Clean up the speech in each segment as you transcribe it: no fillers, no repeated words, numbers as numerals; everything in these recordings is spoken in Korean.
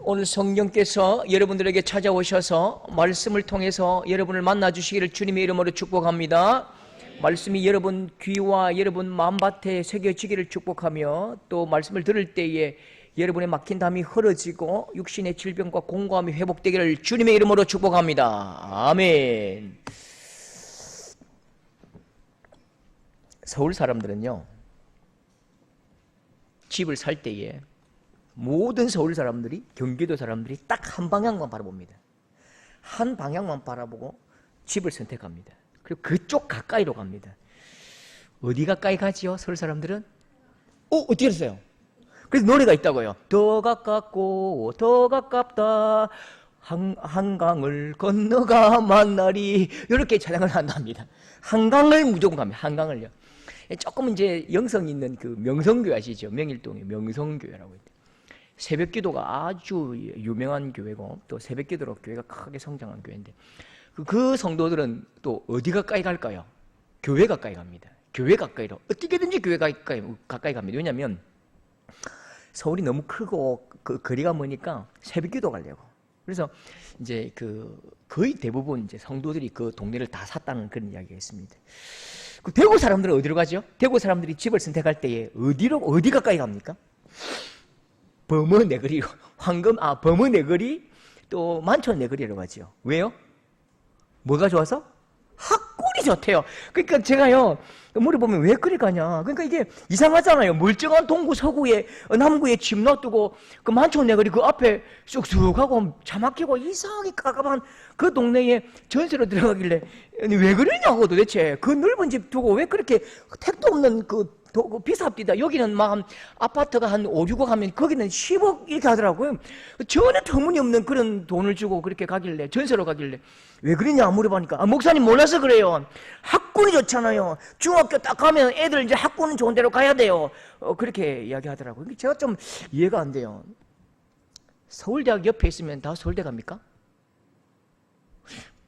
오늘 성령께서 여러분들에게 찾아오셔서 말씀을 통해서 여러분을 만나주시기를 주님의 이름으로 축복합니다. 말씀이 여러분 귀와 여러분 마음밭에 새겨지기를 축복하며, 또 말씀을 들을 때에 여러분의 막힌 담이 흐려지고 육신의 질병과 공고함이 회복되기를 주님의 이름으로 축복합니다. 아멘. 서울 사람들은요, 집을 살 때에 모든 서울 사람들이, 경기도 사람들이 딱 한 방향만 바라봅니다. 한 방향만 바라보고 집을 선택합니다. 그리고 그쪽 가까이로 갑니다. 어디 가까이 가지요? 서울 사람들은? 어떻게 했어요? 그래서 노래가 있다고요. 더 가깝고 더 가깝다, 한강을 건너가 만나리, 이렇게 찬양을 한답니다. 한강을 무조건 갑니다. 한강을요. 조금 이제 영성 있는 그 명성교회 아시죠? 명일동의 명성교회라고 있대요. 새벽 기도가 아주 유명한 교회고, 또 새벽 기도로 교회가 크게 성장한 교회인데, 그 성도들은 또 어디 가까이 갈까요? 교회 가까이 갑니다. 교회 가까이로, 어떻게든지 교회 가까이 갑니다. 왜냐하면 서울이 너무 크고 그 거리가 머니까 새벽 기도 가려고. 그래서 이제 거의 대부분 이제 성도들이 그 동네를 다 샀다는 그런 이야기가 있습니다. 그 대구 사람들은 어디로 가죠? 대구 사람들이 집을 선택할 때에 어디 가까이 갑니까? 범어내거리로, 범어내거리, 또 만촌내거리로 가죠. 왜요? 뭐가 좋아서? 학군이 좋대요. 그러니까 제가요, 물어보면 왜 그리 가냐. 그러니까 이게 이상하잖아요. 멀쩡한 동구 서구에, 남구에 집 놔두고 그 만촌내거리 그 앞에 쑥쑥하고 차 막히고 이상하게 깝깝한 그 동네에 전세로 들어가길래 왜 그러냐고, 도대체 그 넓은 집 두고 왜 그렇게 택도 없는 그 비쌉디다. 여기는 막 아파트가 한 5, 6억 하면 거기는 10억 이렇게 하더라고요. 전혀 터무니없는 그런 돈을 주고 그렇게 가길래, 전세로 가길래 왜 그러냐 물어보니까, 목사님 몰라서 그래요. 학군이 좋잖아요. 중학교 딱 가면 애들 이제 학군은 좋은 데로 가야 돼요. 그렇게 이야기하더라고요. 제가 좀 이해가 안 돼요. 서울대학 옆에 있으면 다 서울대 갑니까?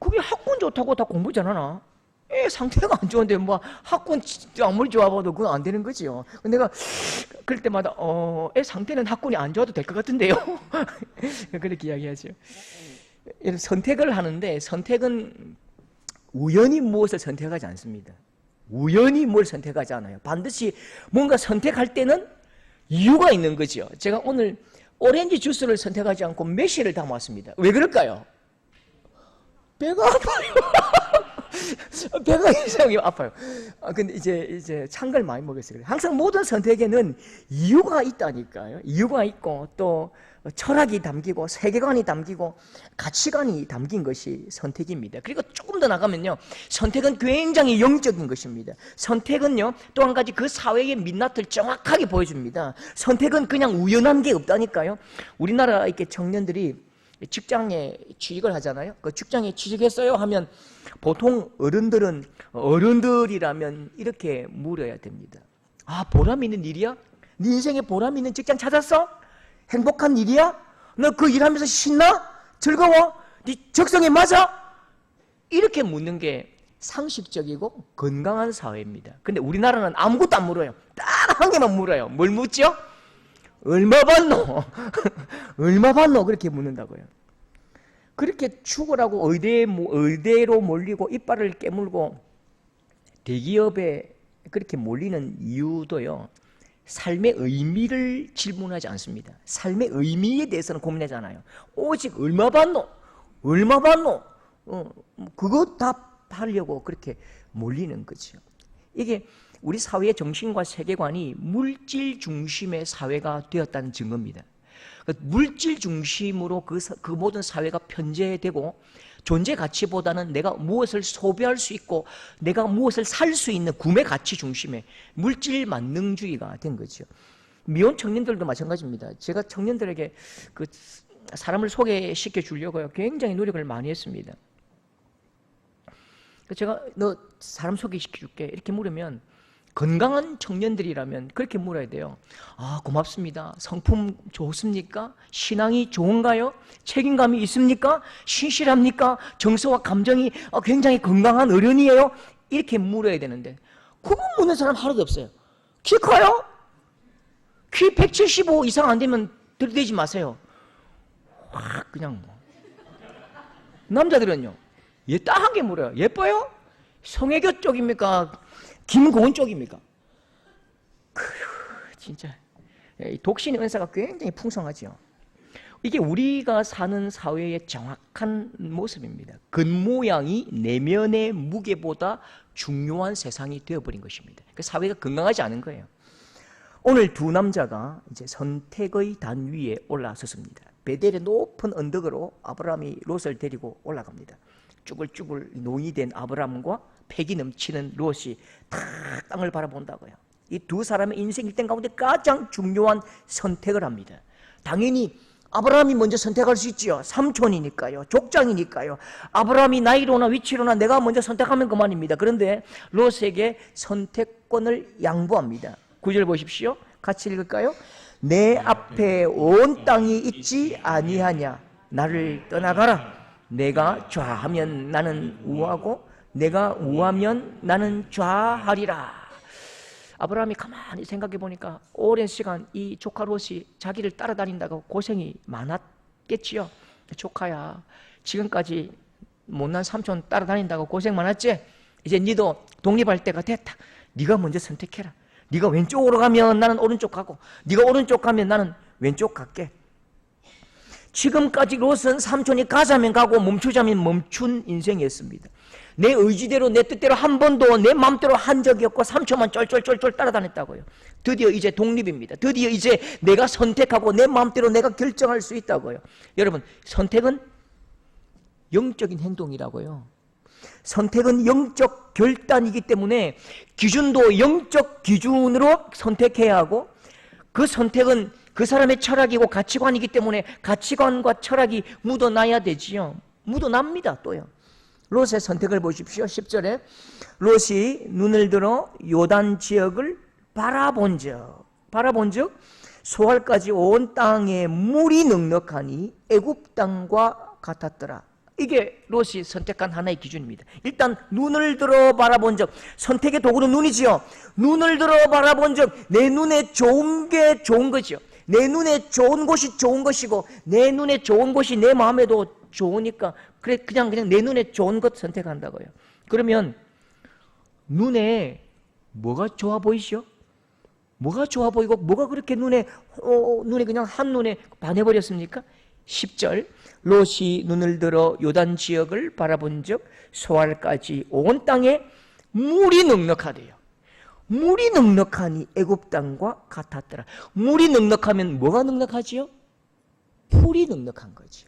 그게 학군 좋다고 다 공부 잘하나? 애 상태가 안 좋은데 뭐 학군 아무리 좋아봐도 그건 안 되는 거지요. 내가 그럴 때마다 애 상태는 학군이 안 좋아도 될 것 같은데요. 그렇게 이야기하죠. 선택을 하는데, 선택은 우연히 무엇을 선택하지 않습니다. 우연히 뭘 선택하지 않아요. 반드시 뭔가 선택할 때는 이유가 있는 거죠. 제가 오늘 오렌지 주스를 선택하지 않고 매실을 담았습니다. 왜 그럴까요? 배가 아파요. 배가 이상하게 아파요. 근데 이제 찬 걸 많이 먹었어요. 항상 모든 선택에는 이유가 있다니까요. 이유가 있고, 또 철학이 담기고 세계관이 담기고 가치관이 담긴 것이 선택입니다. 그리고 조금 더 나가면요, 선택은 굉장히 영적인 것입니다. 선택은요, 또 한 가지 그 사회의 민낯을 정확하게 보여줍니다. 선택은 그냥 우연한 게 없다니까요. 우리나라 이렇게 청년들이 직장에 취직을 하잖아요. 그 직장에 취직했어요 하면 보통 어른들이라면 이렇게 물어야 됩니다. 보람 있는 일이야? 네 인생에 보람 있는 직장 찾았어? 행복한 일이야? 너 그 일하면서 신나? 즐거워? 네 적성에 맞아? 이렇게 묻는 게 상식적이고 건강한 사회입니다. 근데 우리나라는 아무것도 안 물어요. 딱 한 개만 물어요. 뭘 묻죠? 얼마 받노? 얼마 받노? 그렇게 묻는다고요. 그렇게 죽으라고 의대로 몰리고 이빨을 깨물고 대기업에 그렇게 몰리는 이유도요, 삶의 의미를 질문하지 않습니다. 삶의 의미에 대해서는 고민하지 않아요. 오직 얼마 받노? 얼마 받노? 그거 답하려고 그렇게 몰리는 거죠. 이게 우리 사회의 정신과 세계관이 물질 중심의 사회가 되었다는 증거입니다. 물질 중심으로 그 모든 사회가 편제되고, 존재 가치보다는 내가 무엇을 소비할 수 있고 내가 무엇을 살 수 있는 구매 가치 중심의 물질 만능주의가 된 거죠. 미혼 청년들도 마찬가지입니다. 제가 청년들에게 그 사람을 소개시켜 주려고요, 굉장히 노력을 많이 했습니다. 제가 너 사람 소개시켜 줄게 이렇게 물으면, 건강한 청년들이라면 그렇게 물어야 돼요. 고맙습니다. 성품 좋습니까? 신앙이 좋은가요? 책임감이 있습니까? 신실합니까? 정서와 감정이 굉장히 건강한 어른이에요? 이렇게 물어야 되는데, 그거 묻는 사람 하나도 없어요. 키 커요? 키 175 이상 안 되면 들이대지 마세요. 확 그냥 뭐. 남자들은요, 얘 따한 게 물어요. 예뻐요? 송혜교 쪽입니까? 김고은 쪽입니까? 진짜 독신의 은사가 굉장히 풍성하죠. 이게 우리가 사는 사회의 정확한 모습입니다. 겉모양이 내면의 무게보다 중요한 세상이 되어버린 것입니다. 그 사회가 건강하지 않은 거예요. 오늘 두 남자가 이제 선택의 단 위에 올라섰습니다. 베델의 높은 언덕으로 아브라함이 롯을 데리고 올라갑니다. 쭈글쭈글 노이 된 아브라함과 패기 넘치는 롯이 다 땅을 바라본다고요. 이 두 사람의 인생 일생 가운데 가장 중요한 선택을 합니다. 당연히 아브라함이 먼저 선택할 수 있지요. 삼촌이니까요. 족장이니까요. 아브라함이 나이로나 위치로나 내가 먼저 선택하면 그만입니다. 그런데 롯에게 선택권을 양보합니다. 9절 보십시오. 같이 읽을까요? 내 앞에 온 땅이 있지 아니하냐. 나를 떠나가라. 내가 좌하면 나는 우하고 내가 우하면 나는 좌하리라. 아브라함이 가만히 생각해 보니까 오랜 시간 이 조카 롯이 자기를 따라다닌다고 고생이 많았겠지요. 조카야, 지금까지 못난 삼촌 따라다닌다고 고생 많았지? 이제 니도 독립할 때가 됐다. 네가 먼저 선택해라. 네가 왼쪽으로 가면 나는 오른쪽 가고 네가 오른쪽 가면 나는 왼쪽 갈게. 지금까지 롯은 삼촌이 가자면 가고 멈추자면 멈춘 인생이었습니다. 내 의지대로 내 뜻대로 한 번도 내 마음대로 한 적이 없고 삼촌만 쫄쫄쫄쫄 따라다녔다고요. 드디어 이제 독립입니다. 드디어 이제 내가 선택하고 내 마음대로 내가 결정할 수 있다고요. 여러분, 선택은 영적인 행동이라고요. 선택은 영적 결단이기 때문에 기준도 영적 기준으로 선택해야 하고, 그 선택은 그 사람의 철학이고 가치관이기 때문에 가치관과 철학이 묻어나야 되지요. 묻어납니다. 또요. 롯의 선택을 보십시오. 10절에 롯이 눈을 들어 요단 지역을 바라본즉 소알까지 온 땅에 물이 넉넉하니 애굽 땅과 같았더라. 이게 롯이 선택한 하나의 기준입니다. 일단 눈을 들어 바라본즉, 선택의 도구는 눈이지요. 눈을 들어 바라본즉 내 눈에 좋은 게 좋은 거죠. 내 눈에 좋은 곳이 좋은 것이고 내 눈에 좋은 곳이 내 마음에도 좋으니까 그냥 내 눈에 좋은 것 선택한다고요. 그러면 눈에 뭐가 좋아 보이시오? 뭐가 좋아 보이고 뭐가 그렇게 눈에 그냥 한눈에 반해버렸습니까? 10절 롯이 눈을 들어 요단 지역을 바라본즉 소알까지 온 땅에 물이 넉넉하대요. 물이 넉넉하니 애굽 땅과 같았더라. 물이 넉넉하면 뭐가 넉넉하지요? 풀이 넉넉한 거죠.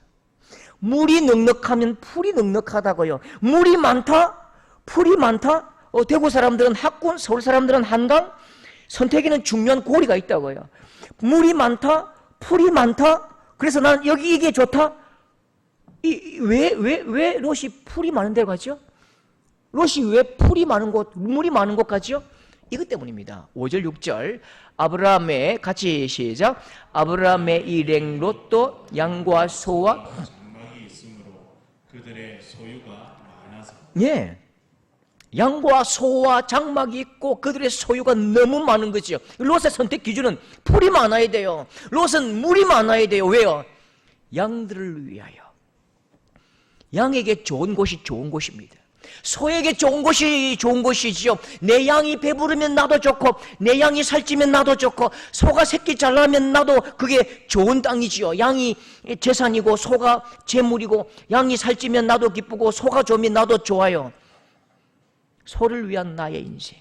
물이 넉넉하면 풀이 넉넉하다고요. 물이 많다? 풀이 많다? 대구 사람들은 학군, 서울 사람들은 한강. 선택에는 중요한 고리가 있다고요. 물이 많다? 풀이 많다? 그래서 나는 여기 이게 좋다? 왜 롯이 풀이 많은 데로 가죠? 롯이 왜 풀이 많은 곳, 물이 많은 곳 가죠? 이것 때문입니다. 5절 6절 아브라함의 같이 시작. 아브라함의 일행 롯도 양과 소와 장막이 있으므로 그들의 소유가 많아서. 예, 양과 소와 장막이 있고 그들의 소유가 너무 많은 거지요. 롯의 선택 기준은 풀이 많아야 돼요. 롯은 물이 많아야 돼요. 왜요? 양들을 위하여. 양에게 좋은 곳이 좋은 곳입니다. 소에게 좋은 곳이 좋은 곳이지요. 내 양이 배부르면 나도 좋고 내 양이 살찌면 나도 좋고 소가 새끼 잘 나면 나도 그게 좋은 땅이지요. 양이 재산이고 소가 재물이고 양이 살찌면 나도 기쁘고 소가 좋으면 나도 좋아요. 소를 위한 나의 인생,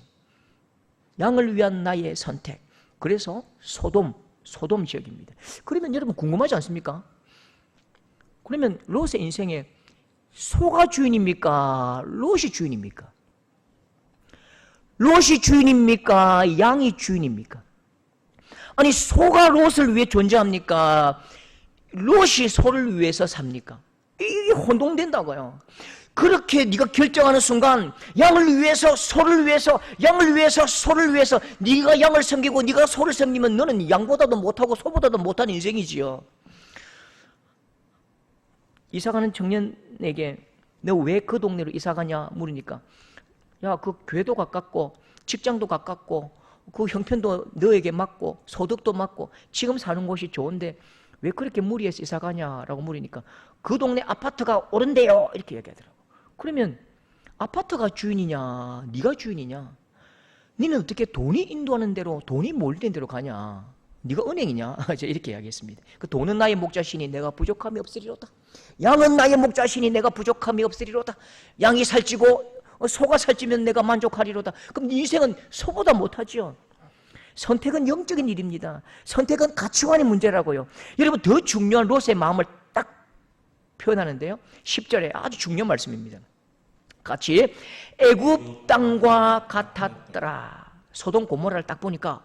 양을 위한 나의 선택. 그래서 소돔 지역입니다. 그러면 여러분 궁금하지 않습니까? 그러면 롯의 인생에 소가 주인입니까? 롯이 주인입니까? 롯이 주인입니까? 양이 주인입니까? 아니, 소가 롯을 위해 존재합니까? 롯이 소를 위해서 삽니까? 이게 혼동된다고요. 그렇게 네가 결정하는 순간 양을 위해서 소를 위해서, 양을 위해서 소를 위해서, 네가 양을 섬기고 네가 소를 섬기면 너는 양보다도 못하고 소보다도 못한 인생이지요. 이사가는 청년에게 너 왜 그 동네로 이사가냐 물으니까, 야, 그 교회도 가깝고 직장도 가깝고 그 형편도 너에게 맞고 소득도 맞고 지금 사는 곳이 좋은데 왜 그렇게 무리해서 이사 가냐라고 물으니까 그 동네 아파트가 오른대요 이렇게 얘기하더라고. 그러면 아파트가 주인이냐 네가 주인이냐? 니는 어떻게 돈이 인도하는 대로 돈이 몰리는 대로 가냐? 네가 은행이냐? 이렇게 이야기했습니다. 그 돈은 나의 목자시니 내가 부족함이 없으리로다. 양은 나의 목자시니 내가 부족함이 없으리로다. 양이 살찌고 소가 살찌면 내가 만족하리로다. 그럼 네 인생은 소보다 못하지요. 선택은 영적인 일입니다. 선택은 가치관의 문제라고요. 여러분 더 중요한 롯의 마음을 딱 표현하는데요. 10절에 아주 중요한 말씀입니다. 같이 애굽 땅과 같았더라. 소돔 고모라를 딱 보니까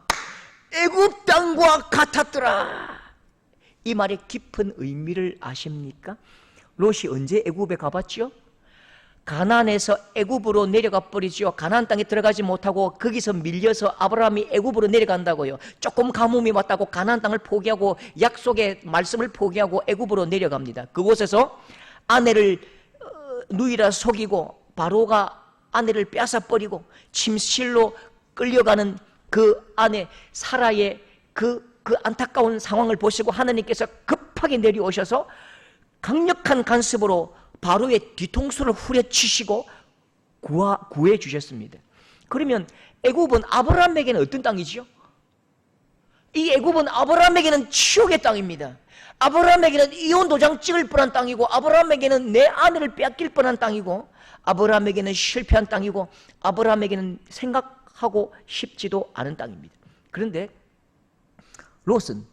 애굽 땅과 같았더라. 이 말의 깊은 의미를 아십니까? 롯이 언제 애굽에 가봤지요? 가나안에서 애굽으로 내려가 버리지요. 가나안 땅에 들어가지 못하고 거기서 밀려서 아브라함이 애굽으로 내려간다고요. 조금 가뭄이 왔다고 가나안 땅을 포기하고 약속의 말씀을 포기하고 애굽으로 내려갑니다. 그곳에서 아내를 누이라 속이고 바로가 아내를 빼앗아 버리고 침실로 끌려가는 그 아내 사라의 그 안타까운 상황을 보시고 하나님께서 급하게 내려오셔서 강력한 간섭으로 바로의 뒤통수를 후려치시고 구해 주셨습니다. 그러면 애굽은 아브라함에게는 어떤 땅이지요? 이 애굽은 아브라함에게는 치욕의 땅입니다. 아브라함에게는 이혼 도장 찍을 뻔한 땅이고, 아브라함에게는 내 아내를 빼앗길 뻔한 땅이고, 아브라함에게는 실패한 땅이고, 아브라함에게는 생각하고 싶지도 않은 땅입니다. 그런데 롯은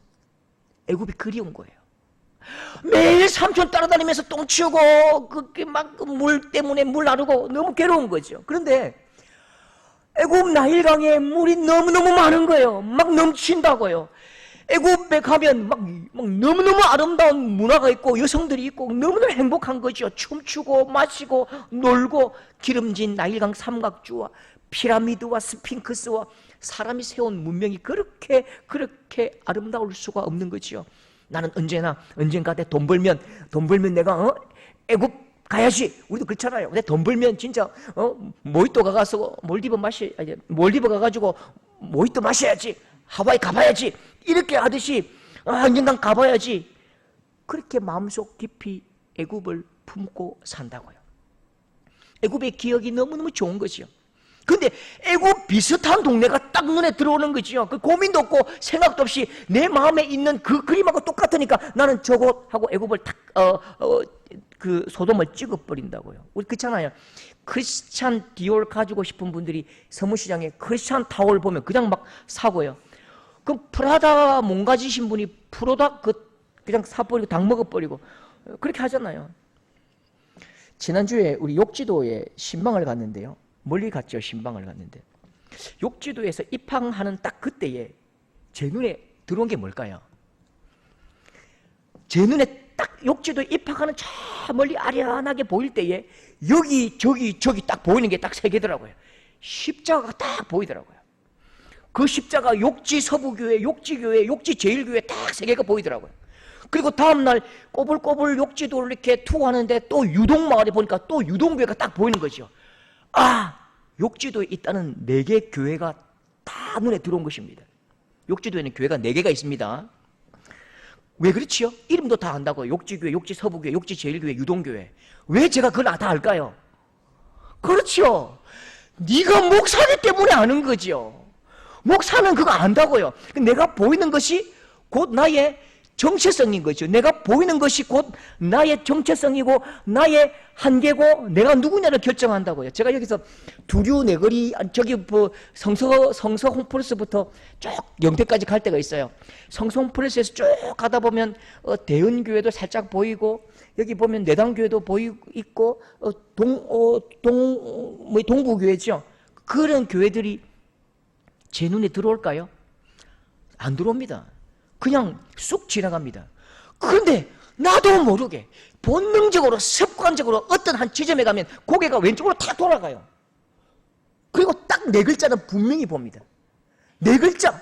애굽이 그리운 거예요. 매일 삼촌 따라다니면서 똥 치우고 그게 막 물 때문에 물 나르고 너무 괴로운 거죠. 그런데 애굽 나일강에 물이 너무너무 많은 거예요. 막 넘친다고요. 애굽에 가면 막 너무너무 아름다운 문화가 있고 여성들이 있고 너무너무 행복한 거죠. 춤추고 마시고 놀고 기름진 나일강 삼각주와 피라미드와 스핑크스와 사람이 세운 문명이 그렇게 아름다울 수가 없는 거지요. 나는 언젠가 내 돈 벌면 내가 애굽 가야지. 우리도 그렇잖아요. 내 돈 벌면 진짜 모히또 가가서 몰디브 가가지고 모히또 마셔야지. 하와이 가봐야지. 이렇게 하듯이 언젠간 가봐야지. 그렇게 마음속 깊이 애굽을 품고 산다고요. 애굽의 기억이 너무너무 좋은 거지요. 근데 애굽 비슷한 동네가 딱 눈에 들어오는 거지요. 그 고민도 없고 생각도 없이 내 마음에 있는 그 그림하고 똑같으니까 나는 저곳하고 애굽을 딱 그 소돔을 찍어버린다고요. 우리 그렇잖아요. 크리스찬 디올 가지고 싶은 분들이 서무시장에 크리스찬 타월 보면 그냥 막 사고요. 그럼 프라다 몸가지신 분이 프로다 그냥 사버리고 당 먹어버리고 그렇게 하잖아요. 지난주에 우리 욕지도에 신방을 갔는데요. 멀리 갔죠. 신방을 갔는데 욕지도에서 입항하는 딱 그때에 제 눈에 들어온 게 뭘까요? 제 눈에 딱 욕지도에 입항하는 저 멀리 아련하게 보일 때에 여기 저기 딱 보이는 게 딱 세 개더라고요. 십자가가 딱 보이더라고요. 그 십자가 욕지 서부교회, 욕지교회, 욕지 제일교회 딱 세 개가 보이더라고요. 그리고 다음날 꼬불꼬불 욕지도를 이렇게 투어하는데 또 유동마을에 보니까 또 유동교회가 딱 보이는 거죠. 아, 욕지도에 있다는 4개 교회가 다 눈에 들어온 것입니다. 욕지도에는 교회가 4개가 있습니다. 왜 그렇지요? 이름도 다 안다고요. 욕지교회, 욕지서부교회, 욕지제일교회, 유동교회. 왜 제가 그걸 다 알까요? 그렇죠. 네가 목사기 때문에 아는 거죠. 목사는 그거 안다고요. 내가 보이는 것이 곧 나의 정체성인 거죠. 내가 보이는 것이 곧 나의 정체성이고 나의 한계고 내가 누구냐를 결정한다고요. 제가 여기서 두류 내거리 저기 성서 홈플러스부터 쭉 영태까지 갈 때가 있어요. 성서 홈플러스에서 쭉 가다 보면 대은교회도 살짝 보이고 여기 보면 내당교회도 보이고 있고 동부교회죠. 그런 교회들이 제 눈에 들어올까요? 안 들어옵니다. 그냥 쑥 지나갑니다. 그런데 나도 모르게 본능적으로 습관적으로 어떤 한 지점에 가면 고개가 왼쪽으로 탁 돌아가요. 그리고 딱 4글자는 분명히 봅니다. 4글자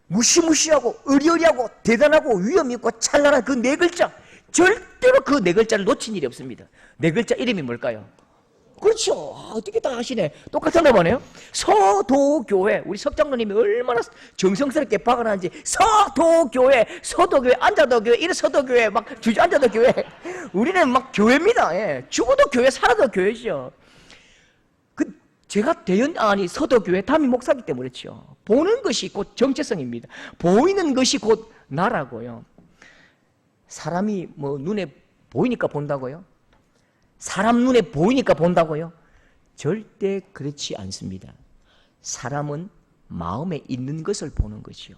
무시무시하고 의리의리하고 대단하고 위험 있고 찬란한 그 4글자 절대로 그 4글자를 놓친 일이 없습니다. 4글자 이름이 뭘까요? 그렇죠. 어떻게 다 아시네. 똑같은가 보네요. 서도교회, 우리 석장로님이 얼마나 정성스럽게 박아놨는지, 서도교회, 앉아도 교회, 이래 서도교회, 막 주저앉아도 교회. 우리는 막 교회입니다. 예. 죽어도 교회, 살아도 교회죠. 제가 서도교회 담임 목사기 때문에 그렇죠. 보는 것이 곧 정체성입니다. 보이는 것이 곧 나라고요. 사람이 뭐 눈에 보이니까 본다고요? 사람 눈에 보이니까 본다고요? 절대 그렇지 않습니다. 사람은 마음에 있는 것을 보는 것이요.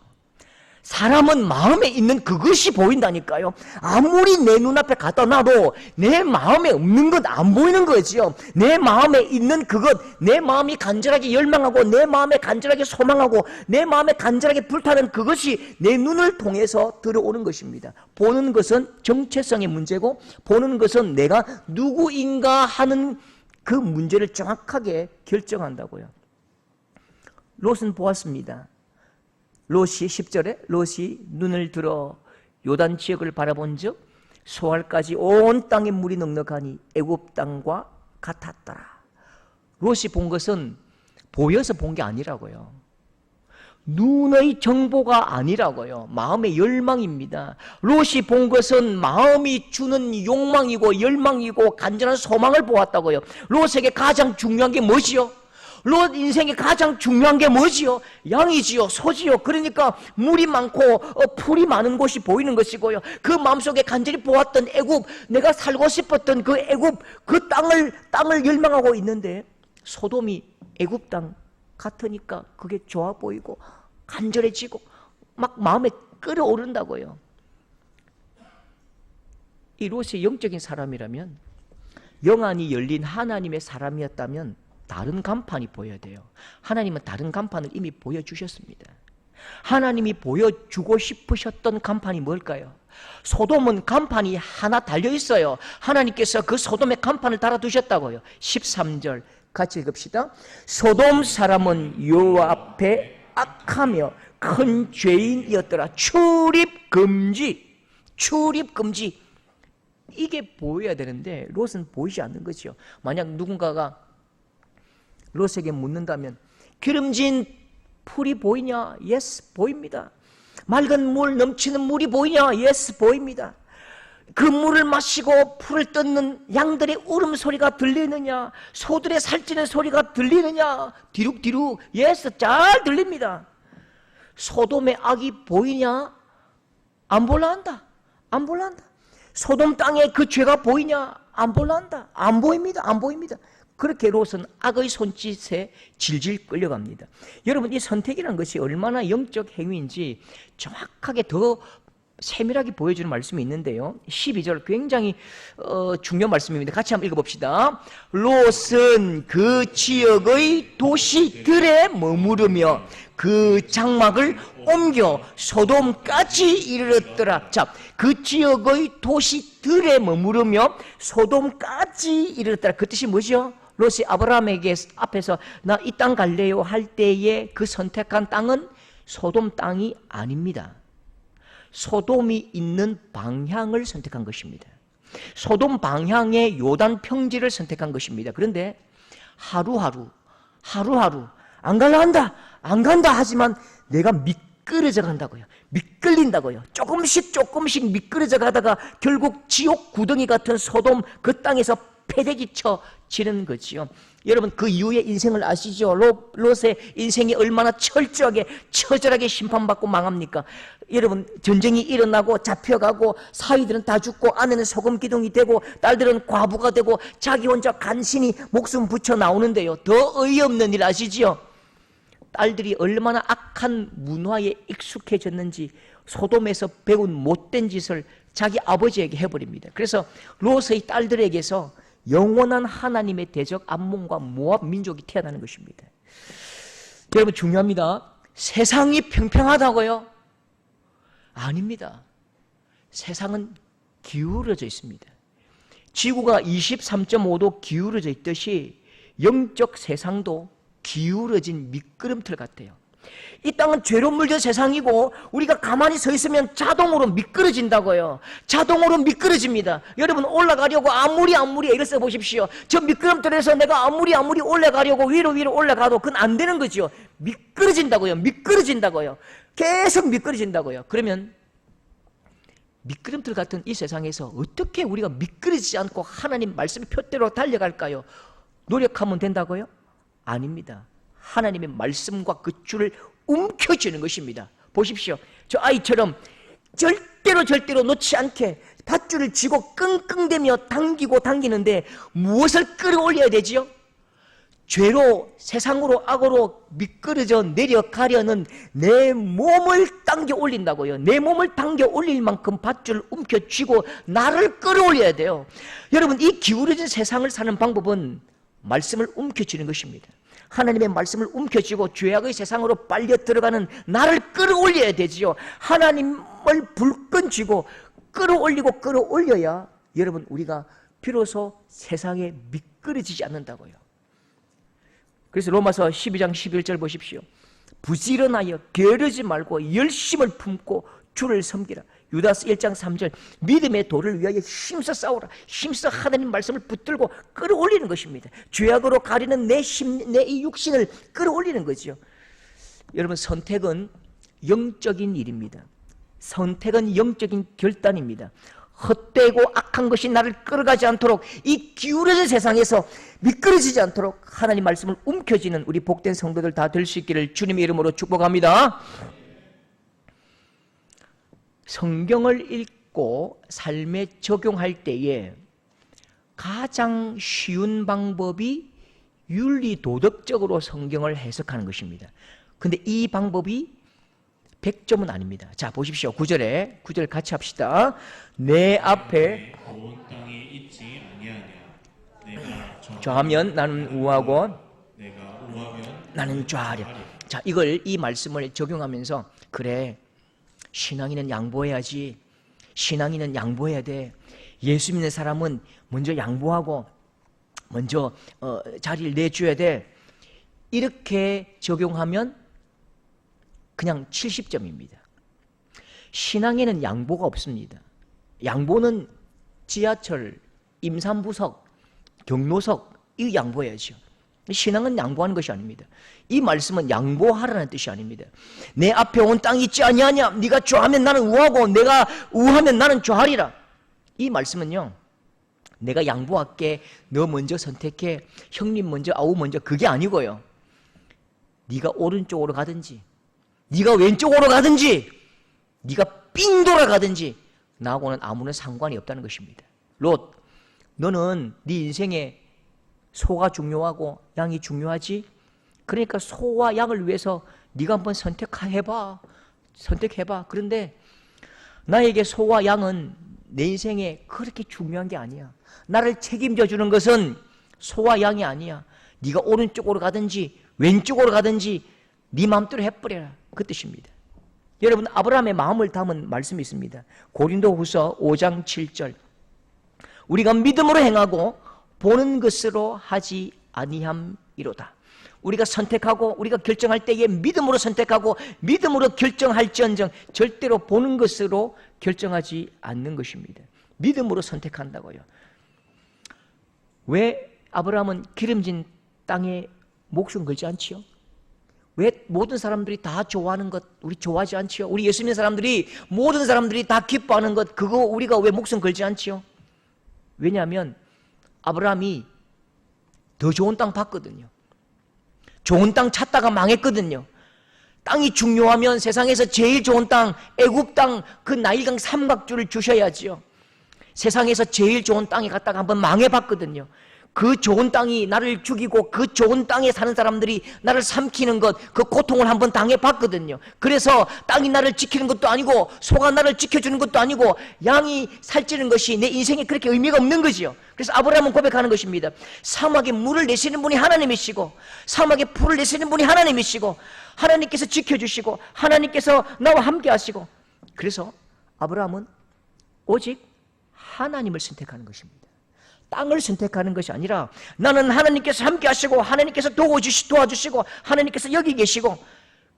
사람은 마음에 있는 그것이 보인다니까요. 아무리 내 눈앞에 갖다 놔도 내 마음에 없는 것 안 보이는 거지요. 내 마음에 있는 그것, 내 마음이 간절하게 열망하고 내 마음에 간절하게 소망하고 내 마음에 간절하게 불타는 그것이 내 눈을 통해서 들어오는 것입니다. 보는 것은 정체성의 문제고 보는 것은 내가 누구인가 하는 그 문제를 정확하게 결정한다고요. 롯은 보았습니다. 롯이 10절에 롯이 눈을 들어 요단 지역을 바라본 즉 소알까지 온 땅에 물이 넉넉하니 애굽 땅과 같았더라. 롯이 본 것은 보여서 본 게 아니라고요. 눈의 정보가 아니라고요. 마음의 열망입니다. 롯이 본 것은 마음이 주는 욕망이고 열망이고 간절한 소망을 보았다고요. 롯에게 가장 중요한 게 뭐지요? 롯 인생에 가장 중요한 게 뭐지요? 양이지요, 소지요. 그러니까 물이 많고 풀이 많은 곳이 보이는 것이고요. 그 마음속에 간절히 보았던 애굽, 내가 살고 싶었던 그 애굽, 그 땅을 열망하고 있는데 소돔이 애굽 땅 같으니까 그게 좋아 보이고 간절해지고 막 마음에 끌어오른다고요. 이 롯이 영적인 사람이라면, 영안이 열린 하나님의 사람이었다면 다른 간판이 보여야 돼요. 하나님은 다른 간판을 이미 보여주셨습니다. 하나님이 보여주고 싶으셨던 간판이 뭘까요? 소돔은 간판이 하나 달려있어요. 하나님께서 그 소돔의 간판을 달아두셨다고요. 13절 같이 읽읍시다. 소돔 사람은 여호와 앞에 악하며 큰 죄인이었더라. 출입금지. 이게 보여야 되는데 롯은 보이지 않는 거죠. 만약 누군가가 롯에게 묻는다면 기름진 풀이 보이냐? 예스, 보입니다. 맑은 물, 넘치는 물이 보이냐? 예스, 보입니다. 그 물을 마시고 풀을 뜯는 양들의 울음소리가 들리느냐? 소들의 살찌는 소리가 들리느냐? 디룩디룩, 예스, 잘 들립니다. 소돔의 악이 보이냐? 안 볼란다. 소돔 땅에 그 죄가 보이냐? 안 볼란다. 안 보입니다. 그렇게 롯은 악의 손짓에 질질 끌려갑니다. 여러분, 이 선택이라는 것이 얼마나 영적 행위인지 정확하게 더 세밀하게 보여주는 말씀이 있는데요. 12절 굉장히 중요한 말씀입니다. 같이 한번 읽어봅시다. 롯은 그 지역의 도시들에 머무르며 그 장막을 옮겨 소돔까지 이르렀더라. 자, 그 지역의 도시들에 머무르며 소돔까지 이르렀더라. 그 뜻이 뭐죠? 롯이 아브라함에게 앞에서 나 이 땅 갈래요 할 때에 그 선택한 땅은 소돔 땅이 아닙니다. 소돔이 있는 방향을 선택한 것입니다. 소돔 방향의 요단 평지를 선택한 것입니다. 그런데 하루하루 안 간다 하지만 내가 미끄러져 간다고요. 미끌린다고요. 조금씩 미끄러져 가다가 결국 지옥 구덩이 같은 소돔 그 땅에서 패대기 쳐지는 거지요. 여러분, 그 이후의 인생을 아시죠? 롯의 인생이 얼마나 철저하게 처절하게 심판받고 망합니까? 여러분, 전쟁이 일어나고 잡혀가고 사위들은 다 죽고 아내는 소금 기둥이 되고 딸들은 과부가 되고 자기 혼자 간신히 목숨 붙여 나오는데요. 더 어이없는 일 아시지요? 딸들이 얼마나 악한 문화에 익숙해졌는지 소돔에서 배운 못된 짓을 자기 아버지에게 해버립니다. 그래서 롯의 딸들에게서 영원한 하나님의 대적 암몬과 모압 민족이 태어나는 것입니다. 여러분, 중요합니다. 세상이 평평하다고요? 아닙니다. 세상은 기울어져 있습니다. 지구가 23.5도 기울어져 있듯이 영적 세상도 기울어진 미끄럼틀 같아요. 이 땅은 죄로 물든 세상이고 우리가 가만히 서 있으면 자동으로 미끄러진다고요. 자동으로 미끄러집니다. 여러분 올라가려고 아무리 애를 써보십시오. 저 미끄럼틀에서 내가 아무리 올라가려고 위로 올라가도 그건 안 되는 거죠. 미끄러진다고요. 계속 미끄러진다고요. 그러면 미끄럼틀 같은 이 세상에서 어떻게 우리가 미끄러지지 않고 하나님 말씀의 표대로 달려갈까요? 노력하면 된다고요? 아닙니다. 하나님의 말씀과 그 줄을 움켜쥐는 것입니다. 보십시오. 저 아이처럼 절대로 놓지 않게 밧줄을 쥐고 끙끙대며 당기는데 무엇을 끌어올려야 되지요? 죄로, 세상으로, 악으로 미끄러져 내려가려는 내 몸을 당겨 올린다고요. 내 몸을 당겨 올릴 만큼 밧줄을 움켜쥐고 나를 끌어올려야 돼요. 여러분, 이 기울어진 세상을 사는 방법은 말씀을 움켜쥐는 것입니다. 하나님의 말씀을 움켜쥐고 죄악의 세상으로 빨려 들어가는 나를 끌어올려야 되지요. 하나님을 불끈 쥐고 끌어올려야 여러분 우리가 비로소 세상에 미끄러지지 않는다고요. 그래서 로마서 12장 11절 보십시오. 부지런하여 게으르지 말고 열심을 품고 주를 섬기라. 유다서 1장 3절 믿음의 도를 위하여 힘써 싸우라. 힘써 하나님 말씀을 붙들고 끌어올리는 것입니다. 죄악으로 가리는 내 이 육신을 끌어올리는 거죠. 여러분 선택은 영적인 일입니다. 선택은 영적인 결단입니다. 헛되고 악한 것이 나를 끌어가지 않도록 이 기울어진 세상에서 미끄러지지 않도록 하나님 말씀을 움켜쥐는 우리 복된 성도들 다 될 수 있기를 주님의 이름으로 축복합니다. 성경을 읽고 삶에 적용할 때에 가장 쉬운 방법이 윤리도덕적으로 성경을 해석하는 것입니다. 근데 이 방법이 100점은 아닙니다. 자 보십시오. 9절 같이 합시다. 내 앞에 좋은 땅이 있지 아니하냐. 내가 좌하면 나는 우하고 내가 우하면 나는 좌하랴. 자 이 말씀을 적용하면서 그래 신앙인은 양보해야지. 신앙인은 양보해야 돼. 예수 믿는 사람은 먼저 양보하고 먼저 자리를 내줘야 돼. 이렇게 적용하면 그냥 70점입니다. 신앙에는 양보가 없습니다. 양보는 지하철, 임산부석, 경로석 이 양보해야죠. 신앙은 양보하는 것이 아닙니다. 이 말씀은 양보하라는 뜻이 아닙니다. 내 앞에 온 땅이 있지 아니하냐. 네가 좌하면 나는 우하고 내가 우하면 나는 좌하리라. 이 말씀은요. 내가 양보할게. 너 먼저 선택해. 형님 먼저 아우 먼저 그게 아니고요. 네가 오른쪽으로 가든지 네가 왼쪽으로 가든지 네가 삥 돌아가든지 나하고는 아무런 상관이 없다는 것입니다. 롯 너는 네 인생에 소가 중요하고 양이 중요하지? 그러니까 소와 양을 위해서 네가 한번 선택해봐. 그런데 나에게 소와 양은 내 인생에 그렇게 중요한 게 아니야. 나를 책임져 주는 것은 소와 양이 아니야. 네가 오른쪽으로 가든지 왼쪽으로 가든지 네 마음대로 해버려라. 그 뜻입니다. 여러분 아브라함의 마음을 담은 말씀이 있습니다. 고린도후서 5장 7절 우리가 믿음으로 행하고 보는 것으로 하지 아니함이로다. 우리가 선택하고 우리가 결정할 때에 믿음으로 선택하고 믿음으로 결정할지언정 절대로 보는 것으로 결정하지 않는 것입니다. 믿음으로 선택한다고요. 왜 아브라함은 기름진 땅에 목숨 걸지 않지요? 왜 모든 사람들이 다 좋아하는 것 우리 좋아하지 않지요? 우리 예수 믿는 사람들이 모든 사람들이 다 기뻐하는 것 그거 우리가 왜 목숨 걸지 않지요? 왜냐하면 아브라함이 더 좋은 땅 봤거든요. 좋은 땅 찾다가 망했거든요. 땅이 중요하면 세상에서 제일 좋은 땅 애굽 땅 그 나일강 삼각주를 주셔야지요. 세상에서 제일 좋은 땅에 갔다가 한번 망해봤거든요. 그 좋은 땅이 나를 죽이고 그 좋은 땅에 사는 사람들이 나를 삼키는 것 그 고통을 한번 당해봤거든요. 그래서 땅이 나를 지키는 것도 아니고 소가 나를 지켜주는 것도 아니고 양이 살찌는 것이 내 인생에 그렇게 의미가 없는 거지요. 그래서 아브라함은 고백하는 것입니다. 사막에 물을 내시는 분이 하나님이시고 사막에 풀을 내시는 분이 하나님이시고 하나님께서 지켜주시고 하나님께서 나와 함께 하시고 그래서 아브라함은 오직 하나님을 선택하는 것입니다. 땅을 선택하는 것이 아니라 나는 하나님께서 함께 하시고 하나님께서 도와주시고 하나님께서 여기 계시고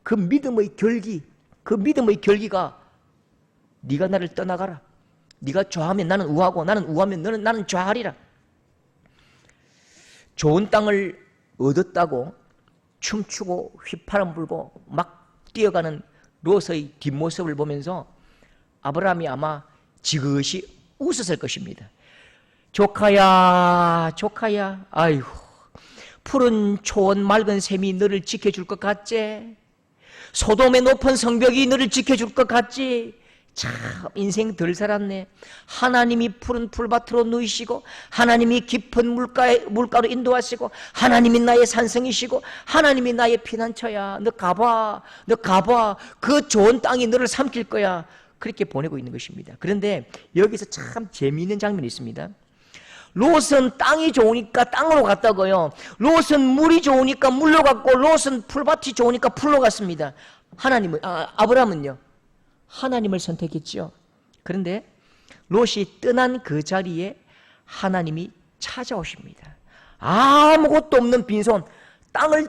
그 믿음의 결기, 그 믿음의 결기가 네가 나를 떠나가라. 네가 좌하면 나는 우하고 나는 우하면 나는 좌하리라. 좋은 땅을 얻었다고 춤추고 휘파람 불고 막 뛰어가는 롯의 뒷모습을 보면서 아브라함이 아마 지그시 웃었을 것입니다. 조카야, 조카야, 아이고, 푸른 초원 맑은 샘이 너를 지켜줄 것 같지? 소돔의 높은 성벽이 너를 지켜줄 것 같지? 참 인생 덜 살았네. 하나님이 푸른 풀밭으로 누이시고 하나님이 깊은 물가로 인도하시고 하나님이 나의 산성이시고 하나님이 나의 피난처야. 너 가봐, 너 가봐. 그 좋은 땅이 너를 삼킬 거야. 그렇게 보내고 있는 것입니다. 그런데 여기서 참 재미있는 장면이 있습니다. 롯은 땅이 좋으니까 땅으로 갔다고요. 롯은 물이 좋으니까 물로 갔고 롯은 풀밭이 좋으니까 풀로 갔습니다. 아브라함은요, 하나님을 선택했죠. 그런데 롯이 떠난 그 자리에 하나님이 찾아오십니다. 아무것도 없는 빈손, 땅을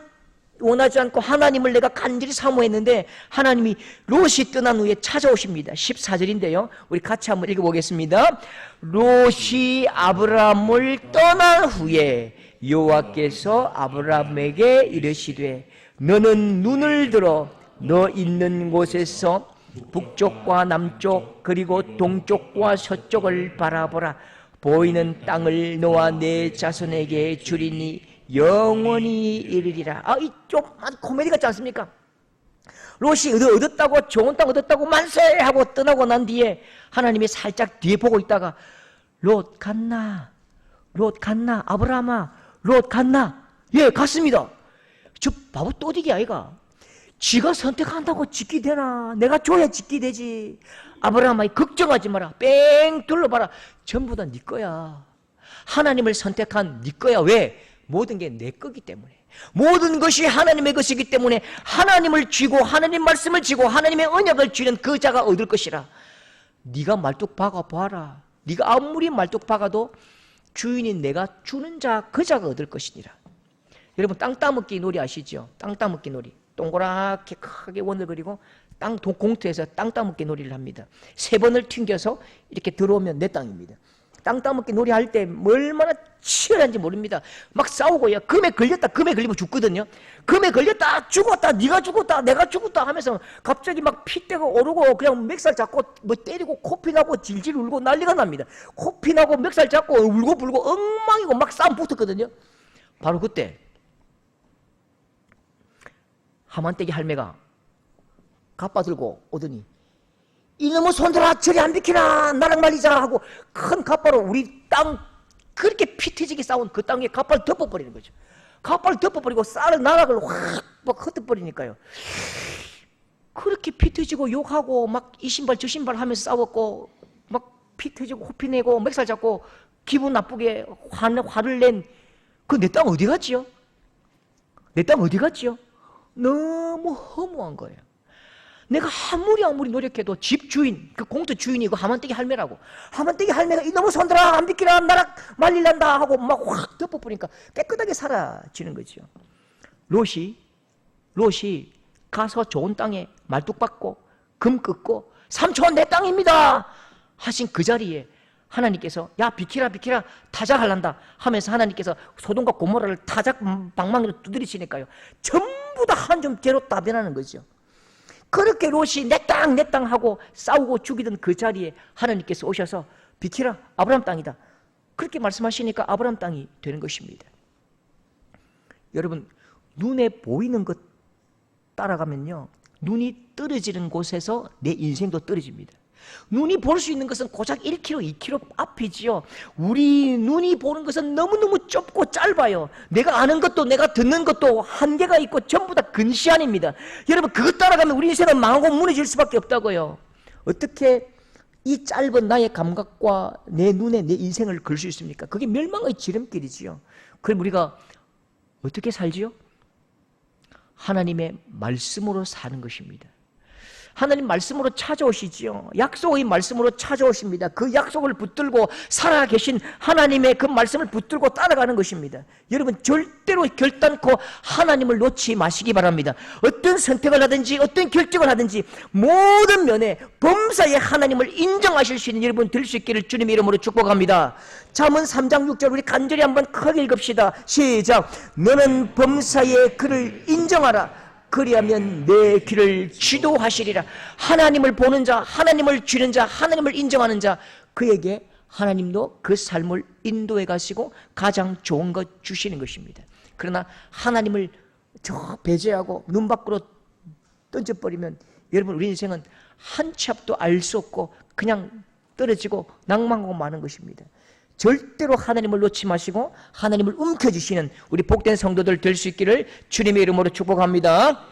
원하지 않고 하나님을 내가 간절히 사모했는데 하나님이 롯이 떠난 후에 찾아오십니다. 14절인데요. 우리 같이 한번 읽어보겠습니다. 롯이 아브라함을 떠난 후에 여호와께서 아브라함에게 이르시되 너는 눈을 들어 너 있는 곳에서 북쪽과 남쪽 그리고 동쪽과 서쪽을 바라보라. 보이는 땅을 너와 내 자손에게 주리니 영원히 이르리라. 이쪽 아주 코미디 같지 않습니까? 롯이 얻었다고, 좋은 땅 얻었다고 만세 하고 떠나고 난 뒤에 하나님이 살짝 뒤에 보고 있다가 롯 갔나? 롯 갔나? 아브라함아, 롯 갔나? 예, 갔습니다. 저 바보 또디기 아이가. 지가 선택한다고 짓기 되나? 내가 줘야 짓기 되지. 아브라함아, 걱정하지 마라. 뺑 둘러봐라. 전부 다 네 거야. 하나님을 선택한 네 거야. 왜? 모든 게 내 거기 때문에. 모든 것이 하나님의 것이기 때문에 하나님을 쥐고 하나님 말씀을 쥐고 하나님의 언약을 쥐는 그 자가 얻을 것이라. 네가 말뚝 박아봐라. 네가 아무리 말뚝 박아도 주인이 내가 주는 자, 그 자가 얻을 것이니라. 여러분, 땅 따먹기 놀이 아시죠? 땅 따먹기 놀이. 동그랗게 크게 원을 그리고 공터에서 땅 따먹기 놀이를 합니다. 3번을 튕겨서 이렇게 들어오면 내 땅입니다. 땅 따먹기 놀이 할 때 얼마나 치열한지 모릅니다. 막 싸우고요. 금에 걸렸다, 금에 걸리면 죽거든요. 금에 걸렸다, 죽었다, 네가 죽었다, 내가 죽었다 하면서 갑자기 막 핏대가 오르고 그냥 멱살 잡고 뭐 때리고 코피 나고 질질 울고 난리가 납니다. 코피 나고 멱살 잡고 울고 불고 엉망이고 막 싸움 붙었거든요. 바로 그때 하만떼기 할매가 갑바 들고 오더니 이놈의 손들아 저리 안 비키나 나랑 말리자 하고 큰 갑바로 우리 땅 그렇게 피 튀지게 싸운 그 땅에 갑바를 덮어버리는 거죠. 갑바를 덮어버리고 쌀을 나락을 확 막 흩어버리니까요. 그렇게 피 튀지고 욕하고 막 이 신발 저 신발 하면서 싸웠고 막 피 튀지고 호피 내고 멱살 잡고 기분 나쁘게 화를 낸 그 내 땅 어디 갔지요? 내 땅 어디 갔지요? 너무 허무한 거예요. 내가 아무리 노력해도 집 주인, 그 공터 주인이 그 하만떼기 할매라고. 하만떼기 할매가 이놈의 손들아 안 비키라 나락 말릴란다 하고 막 확 덮어버리니까 깨끗하게 사라지는 거죠. 롯이 가서 좋은 땅에 말뚝 박고 금 긋고 삼촌 내 땅입니다 하신 그 자리에 하나님께서 야 비키라 타작할란다 하면서 하나님께서 소돔과 고모라를 타작 방망이로 두드리시니까요. 전부 다 한 점 재로 따변하는 거죠. 그렇게 롯이 내 땅 하고 싸우고 죽이던 그 자리에 하나님께서 오셔서 비키라 아브라함 땅이다. 그렇게 말씀하시니까 아브라함 땅이 되는 것입니다. 여러분, 눈에 보이는 것 따라가면요, 눈이 떨어지는 곳에서 내 인생도 떨어집니다. 눈이 볼 수 있는 것은 고작 1km, 2km 앞이지요. 우리 눈이 보는 것은 너무너무 좁고 짧아요. 내가 아는 것도 내가 듣는 것도 한계가 있고 전부 다 근시안입니다. 여러분, 그것 따라가면 우리 인생은 망하고 무너질 수밖에 없다고요. 어떻게 이 짧은 나의 감각과 내 눈에 내 인생을 걸 수 있습니까? 그게 멸망의 지름길이지요. 그럼 우리가 어떻게 살지요? 하나님의 말씀으로 사는 것입니다. 하나님 말씀으로 찾아오시지요. 약속의 말씀으로 찾아오십니다. 그 약속을 붙들고 살아계신 하나님의 그 말씀을 붙들고 따라가는 것입니다. 여러분 절대로 결단코 하나님을 놓지 마시기 바랍니다. 어떤 선택을 하든지 어떤 결정을 하든지 모든 면에 범사에 하나님을 인정하실 수 있는 여러분 될 수 있기를 주님의 이름으로 축복합니다. 잠언 3장 6절 우리 간절히 한번 크게 읽읍시다. 시작. 너는 범사에 그를 인정하라. 그리하면 내 길을 지도하시리라. 하나님을 보는 자, 하나님을 쥐는 자, 하나님을 인정하는 자, 그에게 하나님도 그 삶을 인도해 가시고 가장 좋은 것 주시는 것입니다. 그러나 하나님을 저 배제하고 눈 밖으로 던져버리면 여러분 우리 인생은 한 치 앞도 알 수 없고 그냥 떨어지고 낭망하고 마는 것입니다. 절대로 하나님을 놓지 마시고 하나님을 움켜쥐시는 우리 복된 성도들 될 수 있기를 주님의 이름으로 축복합니다.